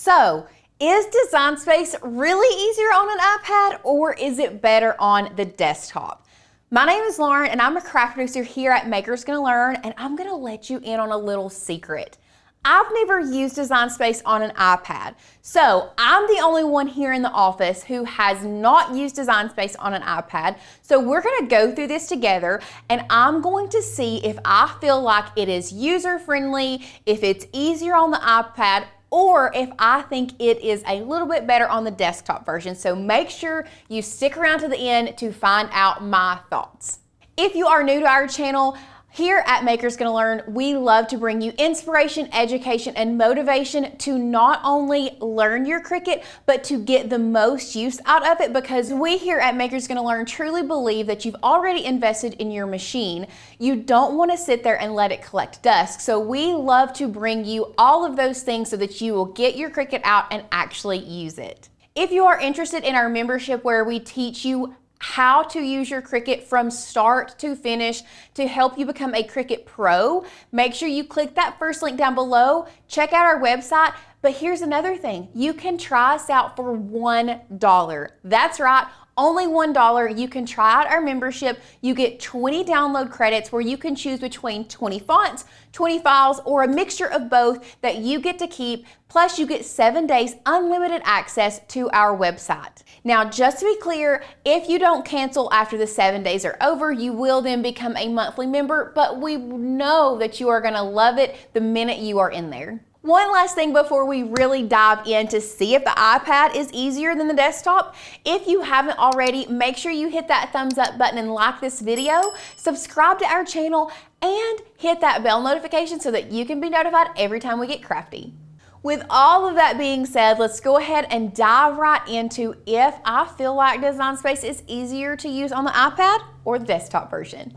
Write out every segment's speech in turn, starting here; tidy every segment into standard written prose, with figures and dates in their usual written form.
So, is Design Space really easier on an iPad or is it better on the desktop? My name is Lauren and I'm a craft producer here at Makers Gonna Learn, and I'm gonna let you in on a little secret. I've never used Design Space on an iPad, so I'm the only one here in the office who has not used Design Space on an iPad. So we're gonna go through this together and I'm going to see if I feel like it is user-friendly, if it's easier on the iPad, or if I think it is a little bit better on the desktop version. So make sure you stick around to the end to find out my thoughts. If you are new to our channel, here at Makers Gonna Learn, we love to bring you inspiration, education, and motivation to not only learn your Cricut, but to get the most use out of it, because we here at Makers Gonna Learn truly believe that you've already invested in your machine. You don't want to sit there and let it collect dust. So we love to bring you all of those things so that you will get your Cricut out and actually use it. If you are interested in our membership where we teach you how to use your Cricut from start to finish to help you become a Cricut Pro, make sure you click that first link down below, check out our website. But here's another thing, you can try us out for $1. That's right, only $1. You can try out our membership. You get 20 download credits where you can choose between 20 fonts, 20 files, or a mixture of both that you get to keep. Plus you get 7 days unlimited access to our website. Now, just to be clear, if you don't cancel after the 7 days are over, you will then become a monthly member, but we know that you are gonna love it the minute you are in there. One last thing before we really dive in to see if the iPad is easier than the desktop. If you haven't already, make sure you hit that thumbs up button and like this video, subscribe to our channel, and hit that bell notification so that you can be notified every time we get crafty. With all of that being said, let's go ahead and dive right into if I feel like Design Space is easier to use on the iPad or the desktop version.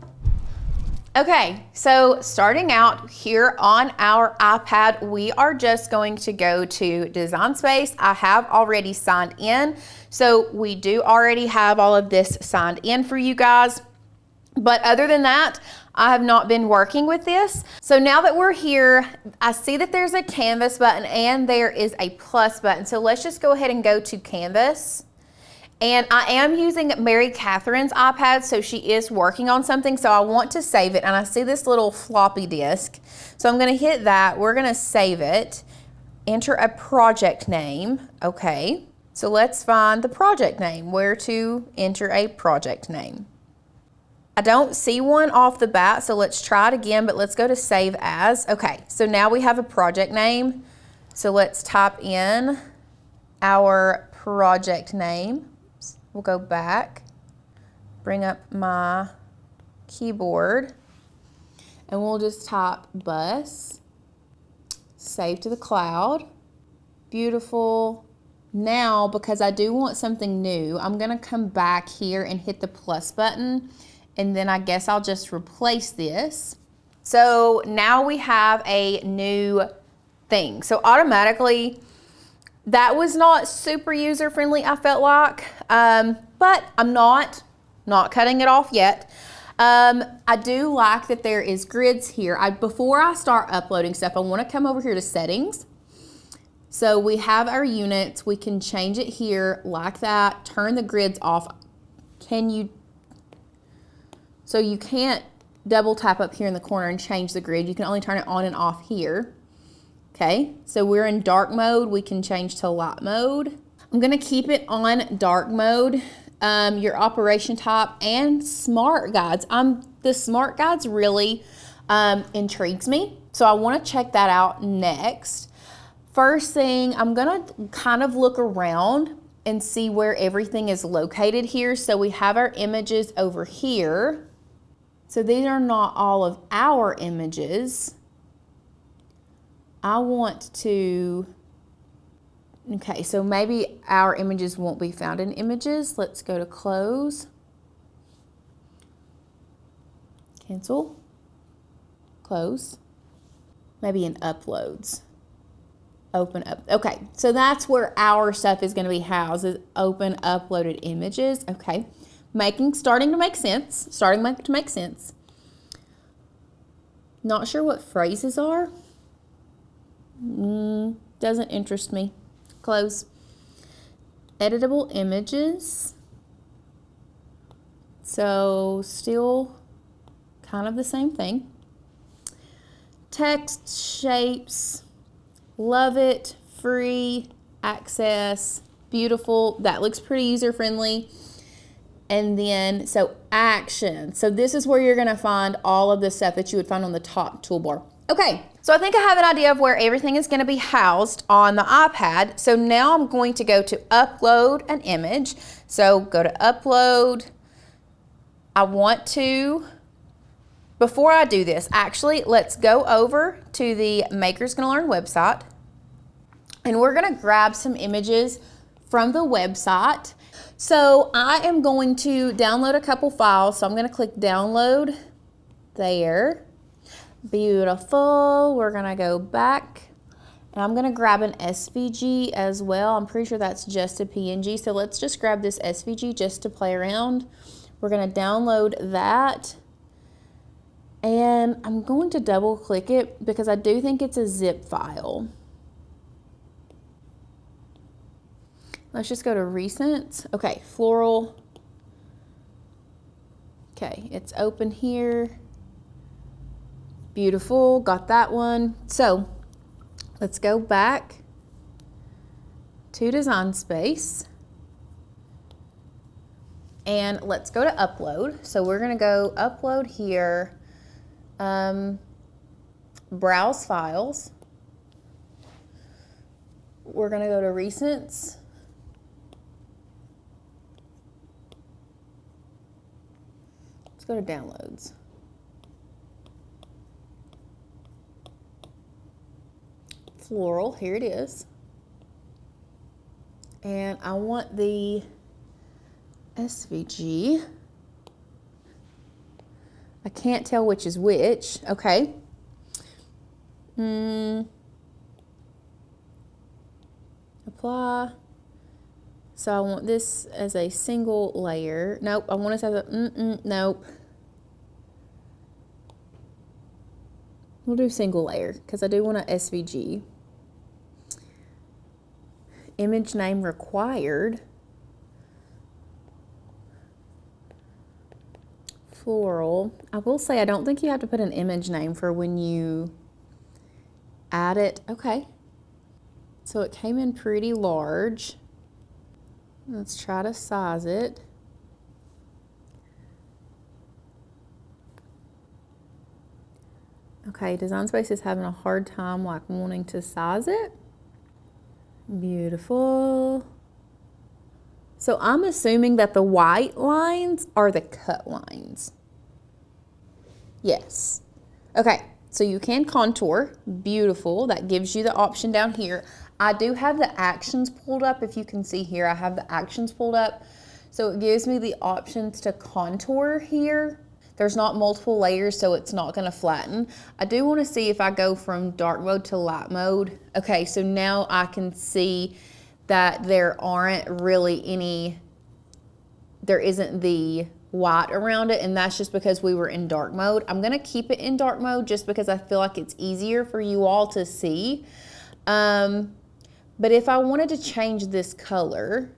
Okay, so starting out here on our iPad, we are just going to go to Design Space. I have already signed in, so we do already have all of this signed in for you guys. But other than that, I have not been working with this. So now that we're here, I see that there's a canvas button and there is a plus button. So let's just go ahead and go to canvas. And I am using Mary Catherine's iPad, so she is working on something, so I want to save it. And I see this little floppy disk. So I'm gonna hit that, we're gonna save it, enter a project name, okay. So let's find the project name, where to enter a project name. I don't see one off the bat, so let's try it again, but let's go to save as. Okay, so now we have a project name. So let's type in our project name. We'll go back, bring up my keyboard, and we'll just type bus, save to the cloud. Beautiful. Now, because I do want something new, I'm gonna come back here and hit the plus button, and then I guess I'll just replace this. So now we have a new thing. So automatically, that was not super user-friendly, I felt like, but I'm not cutting it off yet. I do like that there is grids here. Before I start uploading stuff, I want to come over here to settings. So we have our units. We can change it here like that, turn the grids off. So you can't double tap up here in the corner and change the grid. You can only turn it on and off here. Okay, so we're in dark mode. We can change to light mode. I'm gonna keep it on dark mode. Your operation type and smart guides. The smart guides really intrigues me, so I wanna check that out next. First thing, I'm gonna kind of look around and see where everything is located here. So we have our images over here. So these are not all of our images. I want to, okay, so maybe our images won't be found in images. Let's go to close, cancel, close, maybe in uploads, open up. Okay, so that's where our stuff is gonna be housed, is open uploaded images. Okay, starting to make sense. Not sure what phrases are. Doesn't interest me. close. Editable images. So still kind of the same thing. Text, shapes, love it, free, access, beautiful. That looks pretty user-friendly. And then, so action. So this is where you're gonna find all of the stuff that you would find on the top toolbar. Okay, so I think I have an idea of where everything is gonna be housed on the iPad. So now I'm going to go to upload an image. So go to upload. I want to, before I do this, actually, let's go over to the Makers Gonna Learn website, and we're gonna grab some images from the website. So I am going to download a couple files. So I'm gonna click download there. Beautiful. We're gonna go back, and I'm gonna grab an SVG as well. I'm pretty sure that's just a PNG. So let's just grab this SVG just to play around. We're gonna download that. And I'm going to double click it because I do think it's a zip file. Let's just go to recent. Okay, floral. Okay, it's open here. Beautiful, got that one. So let's go back to Design Space. And let's go to upload. So we're gonna go upload here. Browse files. We're gonna go to recents. Let's go to downloads. Floral, here it is. And I want the SVG. I can't tell which is which. Okay. Apply. So I want this as a single layer. Nope, I want it as a, nope. We'll do single layer because I do want a SVG. Image name required. Floral. I will say I don't think you have to put an image name for when you add it. Okay. So it came in pretty large. Let's try to size it. Okay, Design Space is having a hard time like wanting to size it. Beautiful. So I'm assuming that the white lines are the cut lines. Yes. Okay, so you can contour. Beautiful. That gives you the option down here. I do have the actions pulled up. If you can see here, I have the actions pulled up. So it gives me the options to contour here. There's not multiple layers, so it's not gonna flatten. I do wanna see if I go from dark mode to light mode. Okay, so now I can see that there aren't really any, there isn't the white around it, and that's just because we were in dark mode. I'm gonna keep it in dark mode just because I feel like it's easier for you all to see. But if I wanted to change this color,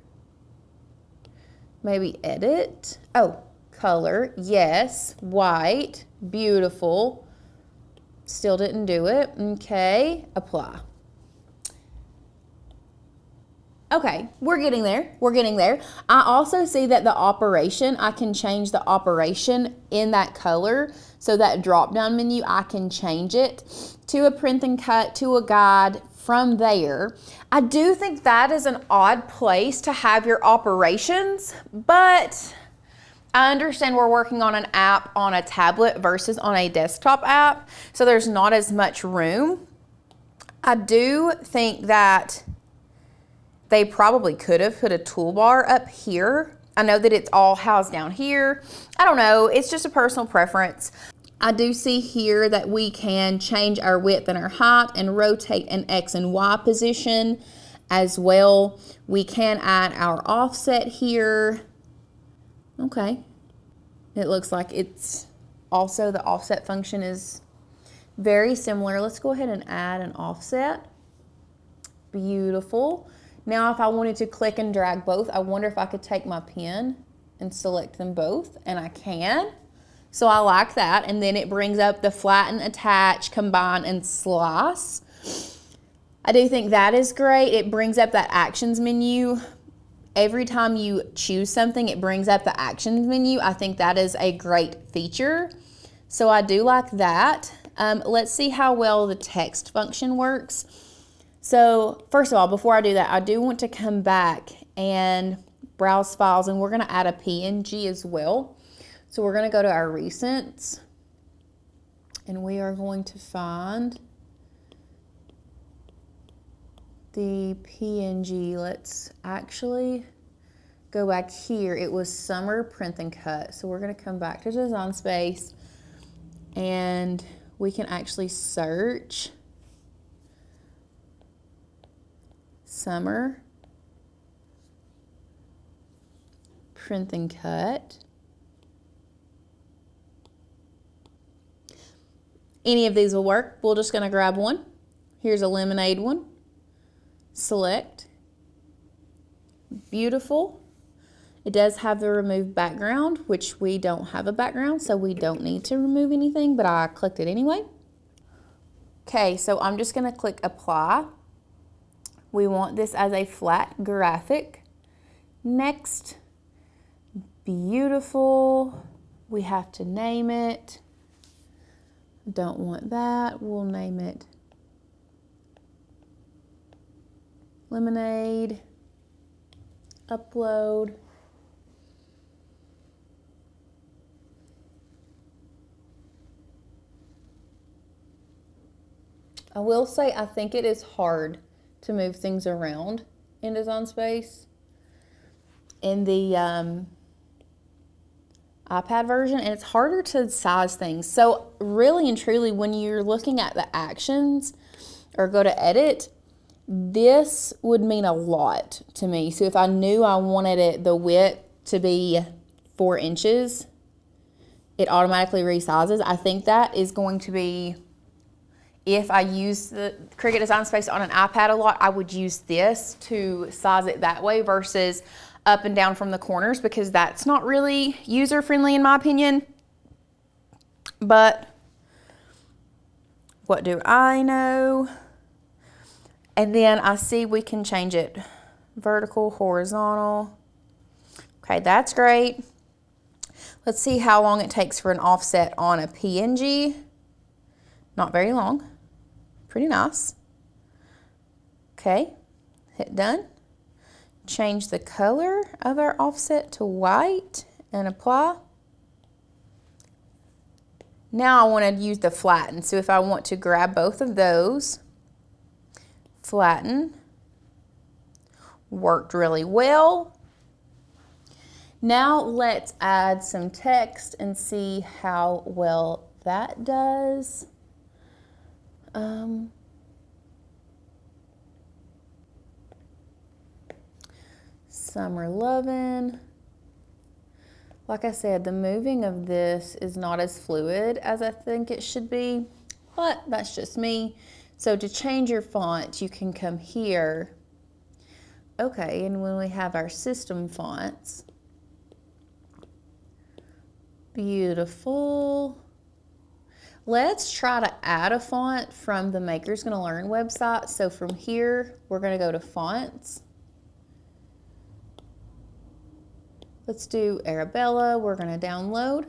maybe edit. Oh, color, yes, white, beautiful. Still didn't do it. Okay, apply. Okay, we're getting there. We're getting there. I also see that the operation, I can change the operation in that color. So that drop down menu, I can change it to a print and cut, to a guide from there. I do think that is an odd place to have your operations, but I understand we're working on an app on a tablet versus on a desktop app, so there's not as much room. I do think that they probably could have put a toolbar up here. I know that it's all housed down here. I don't know, it's just a personal preference. I do see here that we can change our width and our height and rotate an X and Y position as well. We can add our offset here. Okay, it looks like it's also the offset function is very similar. Let's go ahead and add an offset. Beautiful. Now if I wanted to click and drag both, I wonder if I could take my pen and select them both, and I can. So I like that. And then it brings up the flatten, attach, combine, and slice. I do think that is great. It brings up that actions menu. Every time you choose something, it brings up the actions menu. I think that is a great feature. So I do like that. Let's see how well the text function works. So first of all, before I do that, I do want to come back and browse files, and we're going to add a PNG as well. So we're going to go to our recents, and we are going to find the PNG. Let's actually go back here. It was Summer Print and Cut. So we're going to come back to Design Space, and we can actually search Summer Print and Cut. Any of these will work. We're just going to grab one. Here's a lemonade one. Select. Beautiful. It does have the remove background, which we don't have a background, so we don't need to remove anything, but I clicked it anyway. Okay, so I'm just going to click apply. We want this as a flat graphic. Next. Beautiful. We have to name it. Don't want that. We'll name it Lemonade. Upload. I will say I think it is hard to move things around in Design Space in the iPad version, and it's harder to size things. So really and truly, when you're looking at the actions or go to edit, this would mean a lot to me. So if I knew I wanted it, the width to be 4 inches, it automatically resizes. I think that is going to be, if I use the Cricut Design Space on an iPad a lot, I would use this to size it that way versus up and down from the corners, because that's not really user-friendly in my opinion. But what do I know? And then I see we can change it vertical, horizontal. Okay, that's great. Let's see how long it takes for an offset on a PNG. Not very long. Pretty nice. Okay, hit done. Change the color of our offset to white and apply. Now I want to use the flatten. So if I want to grab both of those, flatten, worked really well. Now let's add some text and see how well that does. Summer lovin'. Like I said, the moving of this is not as fluid as I think it should be, but that's just me. So to change your font, you can come here. Okay, and when we have our system fonts, beautiful. Let's try to add a font from the Makers Gonna Learn website. So from here, we're gonna go to fonts. Let's do Arabella. We're gonna download.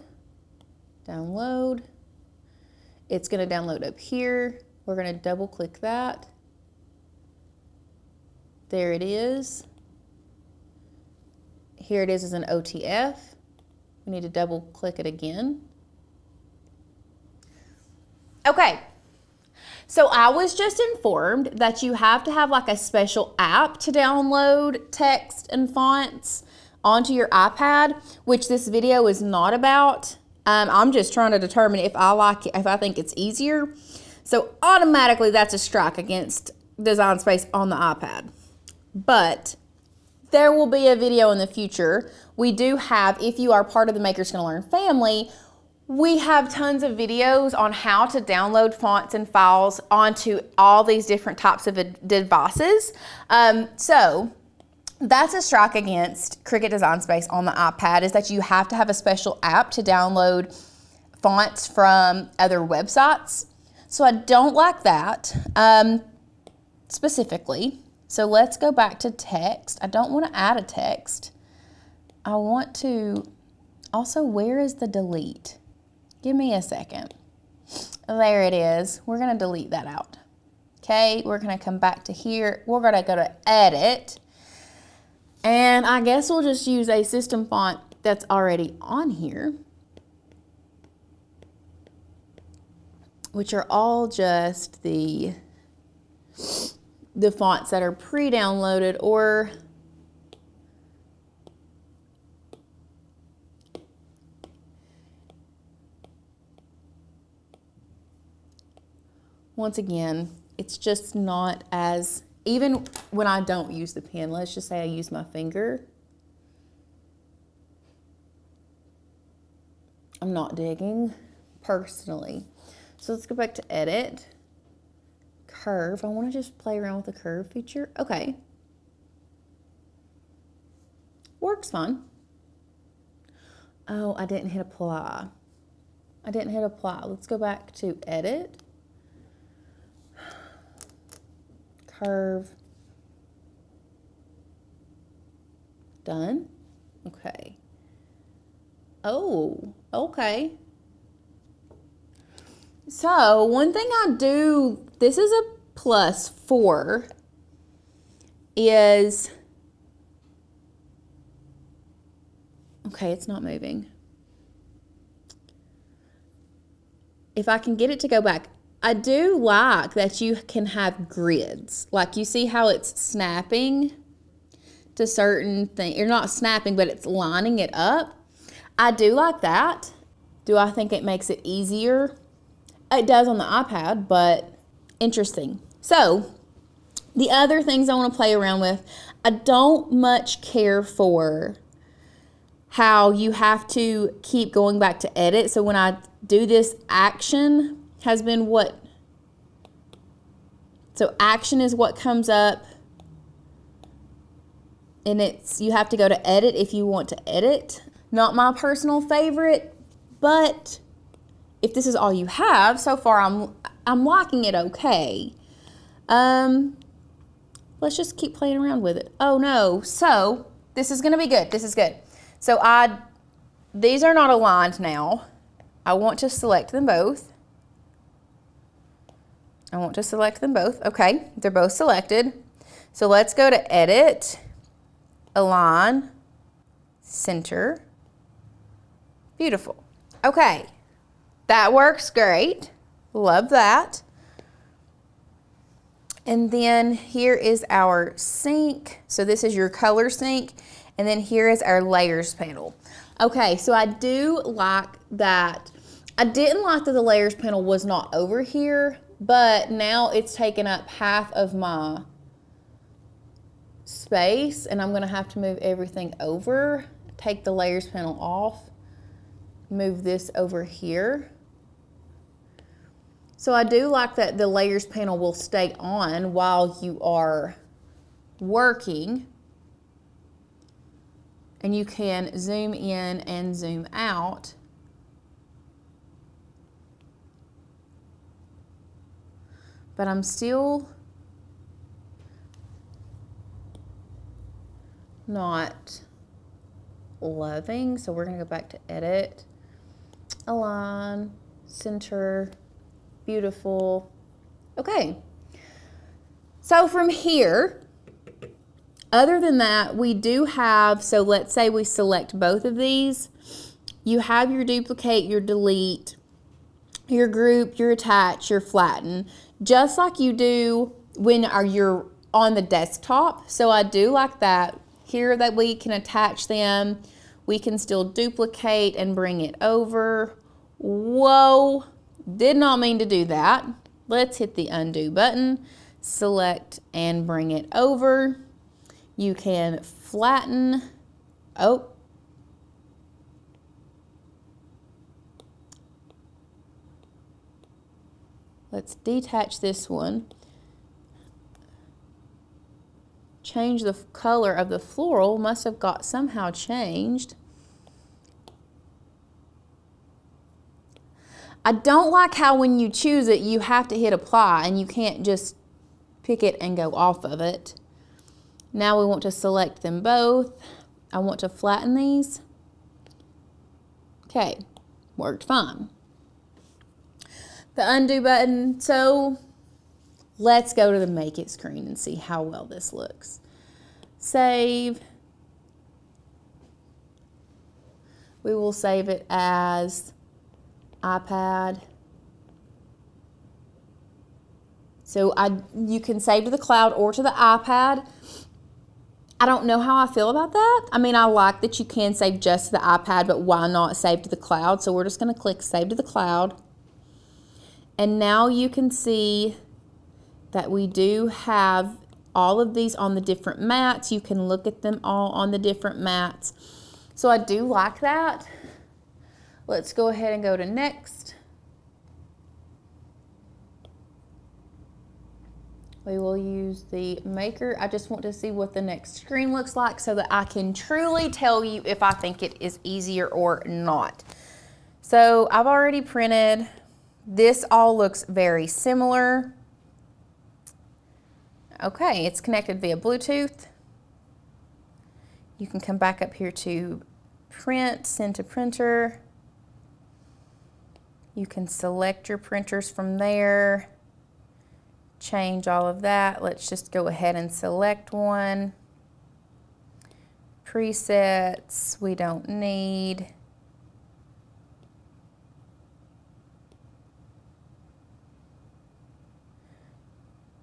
It's gonna download up here. We're gonna double click that. There it is. Here it is as an OTF. We need to double click it again. Okay, so I was just informed that you have to have like a special app to download text and fonts onto your iPad, which this video is not about. I'm just trying to determine if I like it, if I think it's easier. So automatically that's a strike against Design Space on the iPad. But there will be a video in the future. We do have, if you are part of the Makers Gonna Learn family, We have tons of videos on how to download fonts and files onto all these different types of devices. So that's a strike against Cricut Design Space on the iPad, is that you have to have a special app to download fonts from other websites. So I don't like that specifically. So let's go back to text. I don't want to add a text. I want to, also, where is the delete? Give me a second. There it is. We're going to delete that out. Okay, we're going to come back to here. We're going to go to edit. And I guess we'll just use a system font that's already on here, which are all just the fonts that are pre-downloaded or once again, it's just not as, even when I don't use the pen, let's just say I use my finger, I'm not digging personally. So let's go back to edit, curve. I want to just play around with the curve feature. Okay. Works fine. Oh, I didn't hit apply. I didn't hit apply. Let's go back to edit. Curve. Done. Okay. Oh, okay. So one thing I do, this is a +4, is, okay, it's not moving. If I can get it to go back, I do like that you can have grids. Like you see how it's snapping to certain things. You're not snapping, but it's lining it up. I do like that. Do I think it makes it easier? It does on the iPad, but interesting. So the other things I want to play around with, I don't much care for how you have to keep going back to edit. So when I do this, action has been what? So action is what comes up, and it's, you have to go to edit if you want to edit. Not my personal favorite, but if this is all you have, so far I'm liking it okay. Let's just keep playing around with it. Oh no, so this is gonna be good, this is good. So these are not aligned now. I want to select them both. I want to select them both. Okay, they're both selected. So let's go to edit, align, center. Beautiful. Okay, that works great. Love that. And then here is our sync. So this is your color sync. And then here is our layers panel. Okay, so I do like that. I didn't like that the layers panel was not over here, but now it's taken up half of my space, and I'm gonna have to move everything over, take the layers panel off, move this over here. So I do like that the layers panel will stay on while you are working, and you can zoom in and zoom out. But I'm still not loving, so we're gonna go back to edit, align, center, beautiful. Okay, so from here, other than that, we do have, so let's say we select both of these, you have your duplicate, your delete, your group, your attach, your flatten, just like you do when you're on the desktop. So I do like that here, that we can attach them. We can still duplicate and bring it over. Whoa, did not mean to do that. Let's hit the undo button, select and bring it over. You can flatten. Oh, Let's detach this one. Change the color of the floral. Must have got somehow changed. I don't like how when you choose it, you have to hit apply and you can't just pick it and go off of it. Now we want to select them both. I want to flatten these. Okay, worked fine. The undo button. So let's go to the Make It screen and see how well this looks. Save. We will save it as iPad. So you can save to the cloud or to the iPad. I don't know how I feel about that. I mean, I like that you can save just to the iPad, but why not save to the cloud? So we're just going to click Save to the Cloud. And now you can see that we do have all of these on the different mats. You can look at them all on the different mats. So I do like that. Let's go ahead and go to Next. We will use the Maker. I just want to see what the next screen looks like so that I can truly tell you if I think it is easier or not. So I've already printed. This all looks very similar. Okay, it's connected via Bluetooth. You can come back up here to Print, Send to Printer. You can select your printers from there. Change all of that. Let's just go ahead and select one. Presets, we don't need.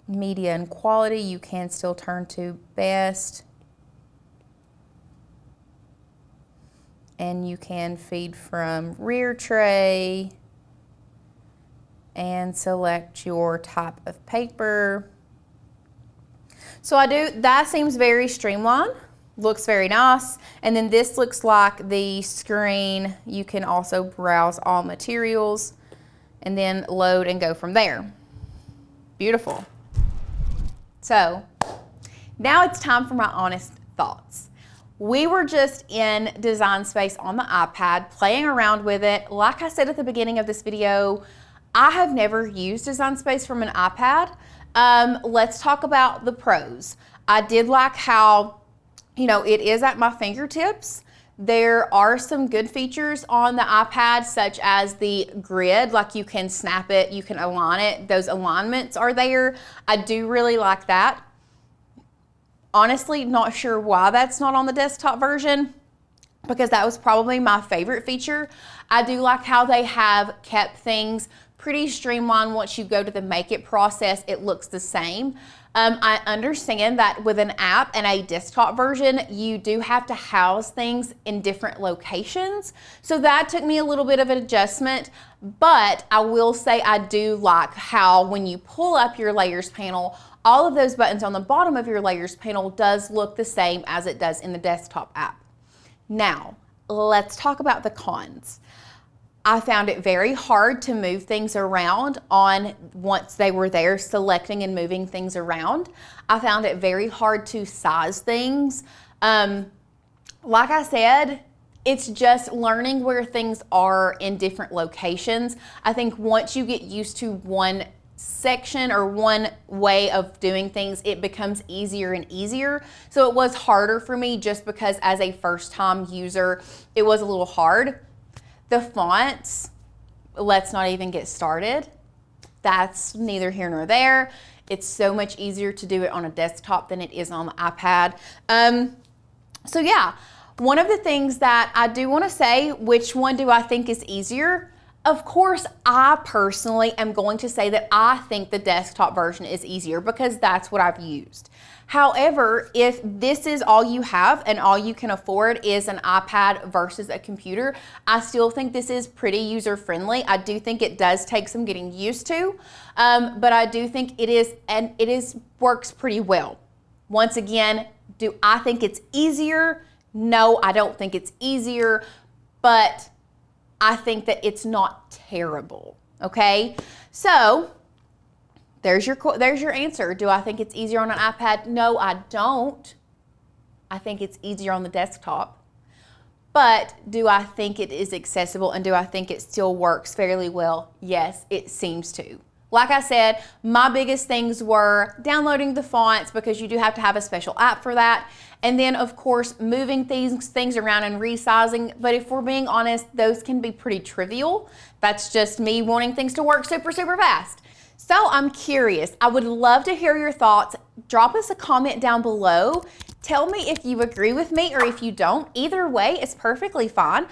Media and quality, you can still turn to best. And you can feed from rear tray and select your type of paper. So that seems very streamlined, looks very nice. And then this looks like the screen. You can also browse all materials and then load and go from there. Beautiful. So now it's time for my honest thoughts. We were just in Design Space on the iPad, playing around with it. Like I said at the beginning of this video, I have never used Design Space from an iPad. Let's talk about the pros. I did like how, it is at my fingertips. There are some good features on the iPad, such as the grid, like you can snap it, you can align it. Those alignments are there. I do really like that. Honestly, not sure why that's not on the desktop version, because that was probably my favorite feature. I do like how they have kept things pretty streamlined. Once you go to the Make It process, it looks the same. I understand that with an app and a desktop version, you do have to house things in different locations. So that took me a little bit of an adjustment, but I will say I do like how when you pull up your layers panel, all of those buttons on the bottom of your layers panel does look the same as it does in the desktop app. Now, let's talk about the cons. I found it very hard to move things around once they were there, selecting and moving things around. I found it very hard to size things. Like I said, it's just learning where things are in different locations. I think once you get used to one section or one way of doing things, it becomes easier and easier. So it was harder for me just because as a first-time user, it was a little hard. The fonts, let's not even get started. That's neither here nor there. It's so much easier to do it on a desktop than it is on the iPad. So yeah, one of the things that I do want to say, which one do I think is easier? Of course, I personally am going to say that I think the desktop version is easier because that's what I've used. However, if this is all you have and all you can afford is an iPad versus a computer, I still think this is pretty user-friendly. I do think it does take some getting used to, but I do think it works pretty well. Once again, do I think it's easier? No, I don't think it's easier, but I think that it's not terrible, okay? So There's your answer. Do I think it's easier on an iPad? No, I don't. I think it's easier on the desktop. But do I think it is accessible and do I think it still works fairly well? Yes, it seems to. Like I said, my biggest things were downloading the fonts, because you do have to have a special app for that. And then of course, moving things around and resizing. But if we're being honest, those can be pretty trivial. That's just me wanting things to work super, super fast. So I'm curious, I would love to hear your thoughts. Drop us a comment down below. Tell me if you agree with me or if you don't. Either way, it's perfectly fine.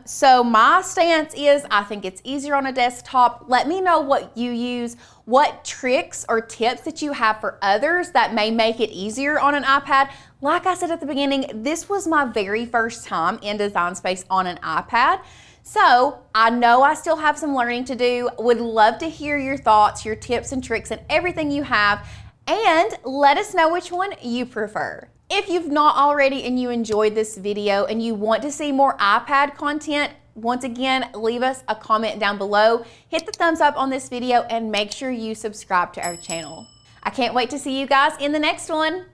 So my stance is I think it's easier on a desktop. Let me know what you use, what tricks or tips that you have for others that may make it easier on an iPad. Like I said at the beginning, this was my very first time in Design Space on an iPad. So I know I still have some learning to do. Would love to hear your thoughts, your tips and tricks and everything you have. And let us know which one you prefer. If you've not already and you enjoyed this video and you want to see more iPad content, once again, leave us a comment down below. Hit the thumbs up on this video and make sure you subscribe to our channel. I can't wait to see you guys in the next one.